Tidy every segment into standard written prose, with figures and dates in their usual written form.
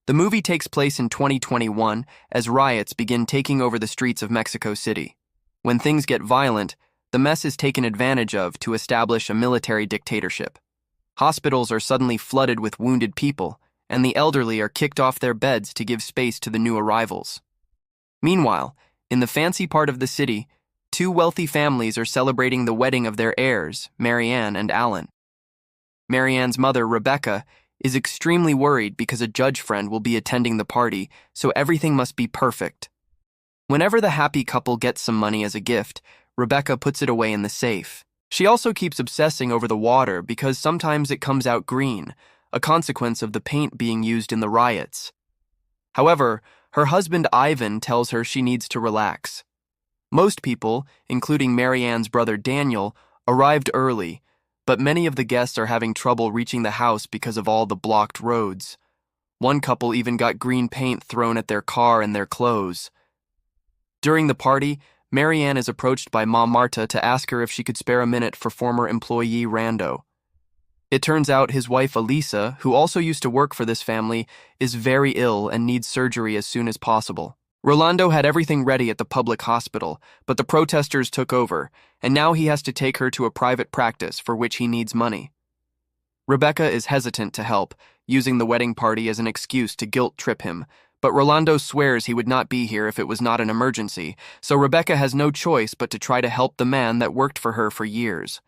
The movie takes place in 2021 as riots begin taking over the streets of Mexico City. When things get violent, the mess is taken advantage of to establish a military dictatorship. Hospitals are suddenly flooded with wounded people, and the elderly are kicked off their beds to give space to the new arrivals. Meanwhile, in the fancy part of the city, two wealthy families are celebrating the wedding of their heirs, Marianne and Alan. Marianne's mother, Rebecca, is extremely worried because a judge friend will be attending the party, so everything must be perfect. Whenever the happy couple gets some money as a gift, Rebecca puts it away in the safe. She also keeps obsessing over the water because sometimes it comes out green, a consequence of the paint being used in the riots. However, her husband Ivan tells her she needs to relax. Most people, including Marianne's brother Daniel, arrived early, but many of the guests are having trouble reaching the house because of all the blocked roads. One couple even got green paint thrown at their car and their clothes. During the party, Marianne is approached by Mom Marta to ask her if she could spare a minute for former employee Rando. It turns out his wife Elisa, who also used to work for this family, is very ill and needs surgery as soon as possible. Rolando had everything ready at the public hospital, but the protesters took over, and now he has to take her to a private practice for which he needs money. Rebecca is hesitant to help, using the wedding party as an excuse to guilt-trip him, but Rolando swears he would not be here if it was not an emergency, so Rebecca has no choice but to try to help the man that worked for her for years.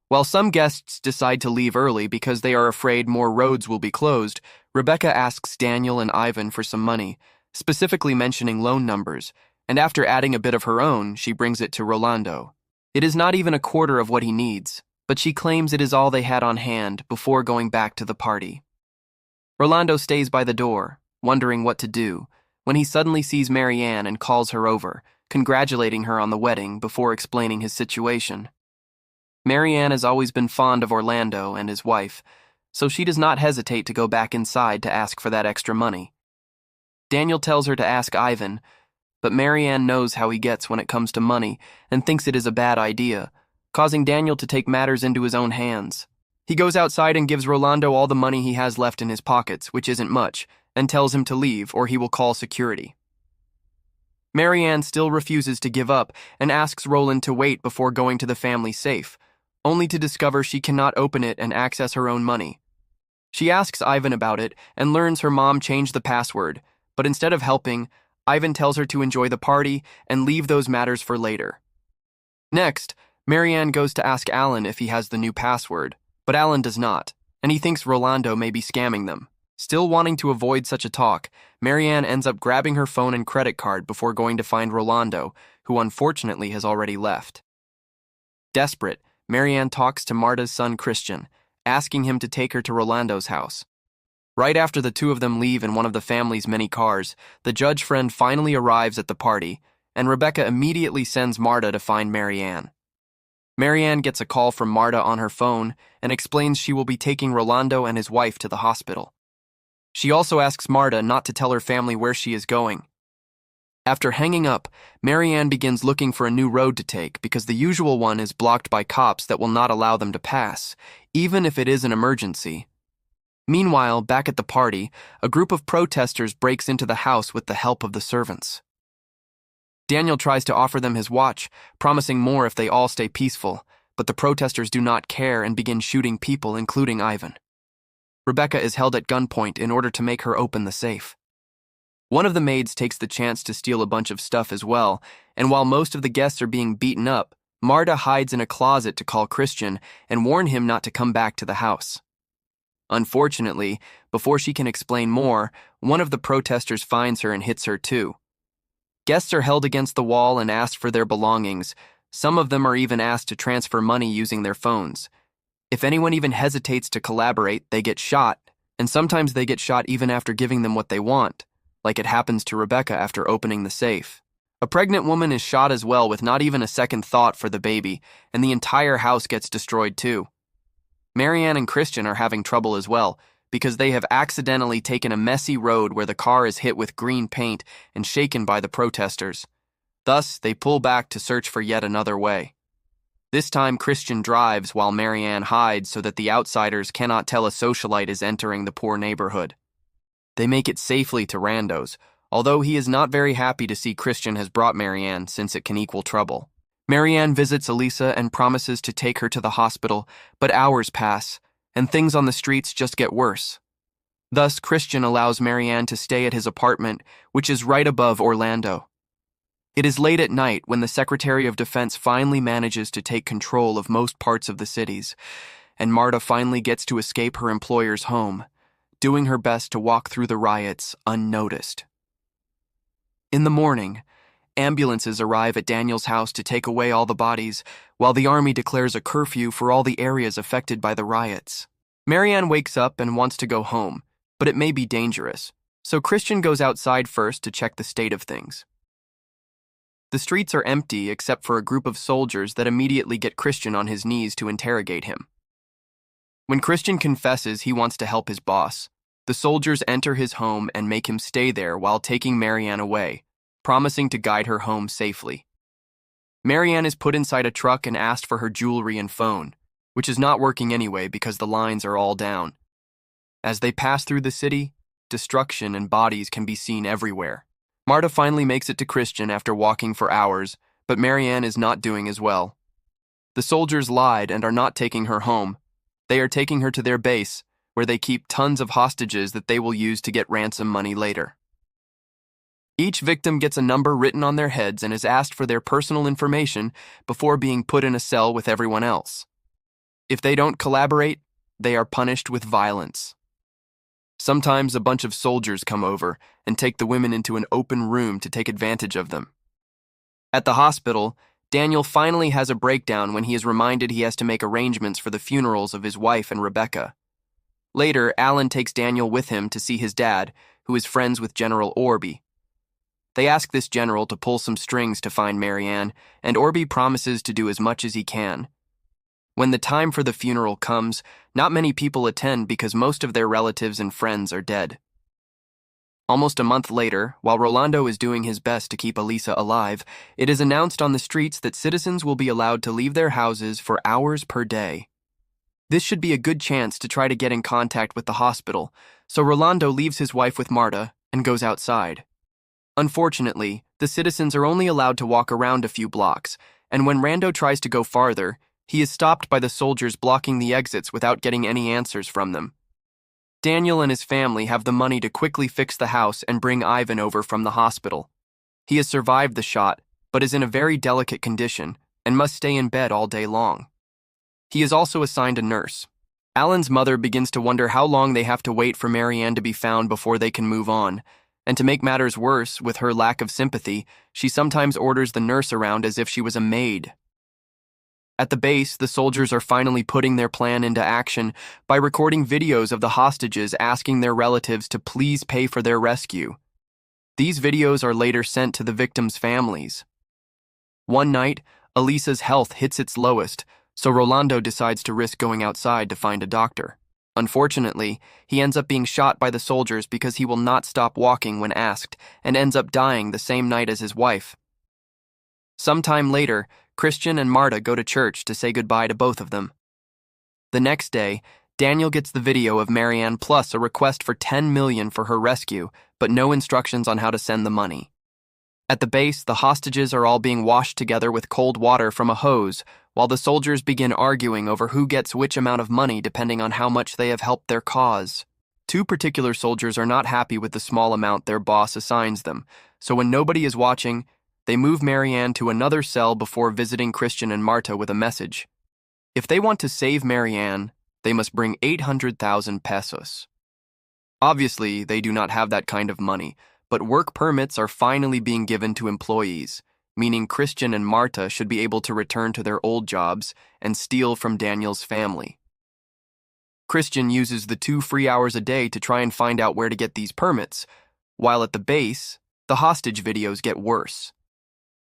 While some guests decide to leave early because they are afraid more roads will be closed, Rebecca asks Daniel and Ivan for some money, specifically mentioning loan numbers, and after adding a bit of her own, she brings it to Rolando. It is not even a quarter of what he needs, but she claims it is all they had on hand before going back to the party. Rolando stays by the door, wondering what to do, when he suddenly sees Marianne and calls her over, congratulating her on the wedding before explaining his situation. Marianne has always been fond of Orlando and his wife, so she does not hesitate to go back inside to ask for that extra money. Daniel tells her to ask Ivan, but Marianne knows how he gets when it comes to money and thinks it is a bad idea, causing Daniel to take matters into his own hands. He goes outside and gives Rolando all the money he has left in his pockets, which isn't much, and tells him to leave or he will call security. Marianne still refuses to give up and asks Roland to wait before going to the family safe, only to discover she cannot open it and access her own money. She asks Ivan about it and learns her mom changed the password, but instead of helping, Ivan tells her to enjoy the party and leave those matters for later. Next, Marianne goes to ask Alan if he has the new password, but Alan does not, and he thinks Rolando may be scamming them. Still wanting to avoid such a talk, Marianne ends up grabbing her phone and credit card before going to find Rolando, who unfortunately has already left. Desperate, Marianne talks to Marta's son Christian, asking him to take her to Rolando's house. Right after the two of them leave in one of the family's many cars, the judge friend finally arrives at the party, and Rebecca immediately sends Marta to find Marianne. Marianne gets a call from Marta on her phone and explains she will be taking Rolando and his wife to the hospital. She also asks Marta not to tell her family where she is going. After hanging up, Marianne begins looking for a new road to take because the usual one is blocked by cops that will not allow them to pass, even if it is an emergency. Meanwhile, back at the party, a group of protesters breaks into the house with the help of the servants. Daniel tries to offer them his watch, promising more if they all stay peaceful, but the protesters do not care and begin shooting people, including Ivan. Rebecca is held at gunpoint in order to make her open the safe. One of the maids takes the chance to steal a bunch of stuff as well, and while most of the guests are being beaten up, Marta hides in a closet to call Christian and warn him not to come back to the house. Unfortunately, before she can explain more, one of the protesters finds her and hits her too. Guests are held against the wall and asked for their belongings. Some of them are even asked to transfer money using their phones. If anyone even hesitates to collaborate, they get shot, and sometimes they get shot even after giving them what they want, like it happens to Rebecca after opening the safe. A pregnant woman is shot as well with not even a second thought for the baby, and the entire house gets destroyed too. Marianne and Christian are having trouble as well, because they have accidentally taken a messy road where the car is hit with green paint and shaken by the protesters. Thus, they pull back to search for yet another way. This time, Christian drives while Marianne hides so that the outsiders cannot tell a socialite is entering the poor neighborhood. They make it safely to Rando's, although he is not very happy to see Christian has brought Marianne since it can equal trouble. Marianne visits Elisa and promises to take her to the hospital, but hours pass, and things on the streets just get worse. Thus, Christian allows Marianne to stay at his apartment, which is right above Orlando. It is late at night when the Secretary of Defense finally manages to take control of most parts of the cities, and Marta finally gets to escape her employer's home, doing her best to walk through the riots unnoticed. In the morning, ambulances arrive at Daniel's house to take away all the bodies, while the army declares a curfew for all the areas affected by the riots. Marianne wakes up and wants to go home, but it may be dangerous, so Christian goes outside first to check the state of things. The streets are empty except for a group of soldiers that immediately get Christian on his knees to interrogate him. When Christian confesses he wants to help his boss, the soldiers enter his home and make him stay there while taking Marianne away, promising to guide her home safely. Marianne is put inside a truck and asked for her jewelry and phone, which is not working anyway because the lines are all down. As they pass through the city, destruction and bodies can be seen everywhere. Marta finally makes it to Christian after walking for hours, but Marianne is not doing as well. The soldiers lied and are not taking her home. They are taking her to their base, where they keep tons of hostages that they will use to get ransom money later. Each victim gets a number written on their heads and is asked for their personal information before being put in a cell with everyone else. If they don't collaborate, they are punished with violence. Sometimes a bunch of soldiers come over and take the women into an open room to take advantage of them. At the hospital, Daniel finally has a breakdown when he is reminded he has to make arrangements for the funerals of his wife and Rebecca. Later, Alan takes Daniel with him to see his dad, who is friends with General Orby. They ask this general to pull some strings to find Marianne, and Orby promises to do as much as he can. When the time for the funeral comes, not many people attend because most of their relatives and friends are dead. Almost a month later, while Rolando is doing his best to keep Elisa alive, it is announced on the streets that citizens will be allowed to leave their houses for hours per day. This should be a good chance to try to get in contact with the hospital, so Rolando leaves his wife with Marta and goes outside. Unfortunately, the citizens are only allowed to walk around a few blocks, and when Rando tries to go farther, he is stopped by the soldiers blocking the exits without getting any answers from them. Daniel and his family have the money to quickly fix the house and bring Ivan over from the hospital. He has survived the shot, but is in a very delicate condition and must stay in bed all day long. He is also assigned a nurse. Alan's mother begins to wonder how long they have to wait for Marianne to be found before they can move on, and to make matters worse, with her lack of sympathy, she sometimes orders the nurse around as if she was a maid. At the base, the soldiers are finally putting their plan into action by recording videos of the hostages asking their relatives to please pay for their rescue. These videos are later sent to the victims' families. One night, Elisa's health hits its lowest, so Rolando decides to risk going outside to find a doctor. Unfortunately, he ends up being shot by the soldiers because he will not stop walking when asked and ends up dying the same night as his wife. Sometime later, Christian and Marta go to church to say goodbye to both of them. The next day, Daniel gets the video of Marianne plus a request for $10 million for her rescue, but no instructions on how to send the money. At the base, the hostages are all being washed together with cold water from a hose, while the soldiers begin arguing over who gets which amount of money depending on how much they have helped their cause. Two particular soldiers are not happy with the small amount their boss assigns them, so when nobody is watching, they move Marianne to another cell before visiting Christian and Marta with a message. If they want to save Marianne, they must bring 800,000 pesos. Obviously, they do not have that kind of money, but work permits are finally being given to employees, meaning Christian and Marta should be able to return to their old jobs and steal from Daniel's family. Christian uses the 2 free hours a day to try and find out where to get these permits, while at the base, the hostage videos get worse.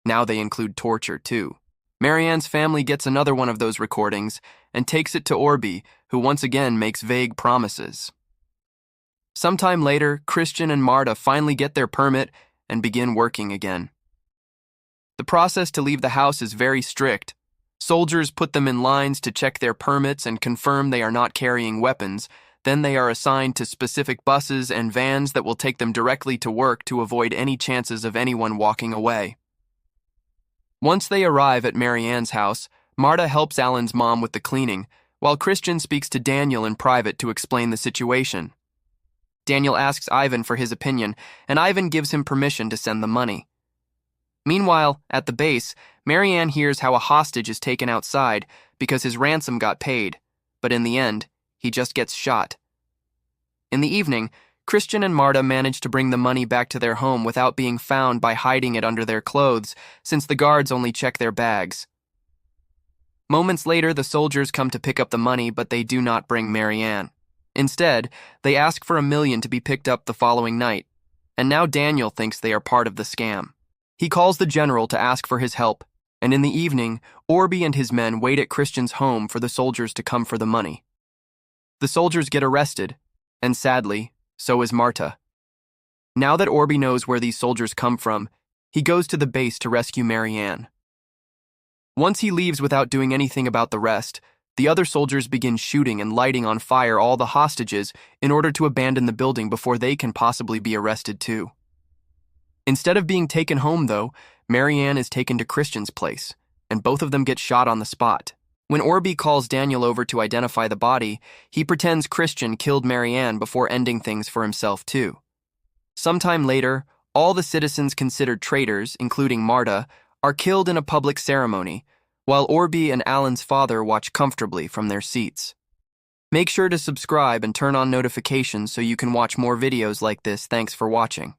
Now they include torture, too. Marianne's family gets another one of those recordings and takes it to Orby, who once again makes vague promises. Sometime later, Christian and Marta finally get their permit and begin working again. The process to leave the house is very strict. Soldiers put them in lines to check their permits and confirm they are not carrying weapons, Then they are assigned to specific buses and vans that will take them directly to work to avoid any chances of anyone walking away. Once they arrive at Mary Ann's house, Marta helps Alan's mom with the cleaning, while Christian speaks to Daniel in private to explain the situation. Daniel asks Ivan for his opinion, and Ivan gives him permission to send the money. Meanwhile, at the base, Mary Ann hears how a hostage is taken outside because his ransom got paid, but in the end, he just gets shot. In the evening, Christian and Marta manage to bring the money back to their home without being found by hiding it under their clothes, since the guards only check their bags. Moments later, the soldiers come to pick up the money, but they do not bring Mary Ann. Instead, they ask for $1 million to be picked up the following night, and now Daniel thinks they are part of the scam. He calls the general to ask for his help, and in the evening, Orby and his men wait at Christian's home for the soldiers to come for the money. The soldiers get arrested, and sadly, so is Marta. Now that Orby knows where these soldiers come from, he goes to the base to rescue Mary Ann. Once he leaves without doing anything about the rest, the other soldiers begin shooting and lighting on fire all the hostages in order to abandon the building before they can possibly be arrested too. Instead of being taken home, though, Mary Ann is taken to Christian's place, and both of them get shot on the spot. When Orby calls Daniel over to identify the body, he pretends Christian killed Mary Ann before ending things for himself too. Sometime later, all the citizens considered traitors, including Marta, are killed in a public ceremony, while Orby and Alan's father watch comfortably from their seats. Make sure to subscribe and turn on notifications so you can watch more videos like this. Thanks for watching.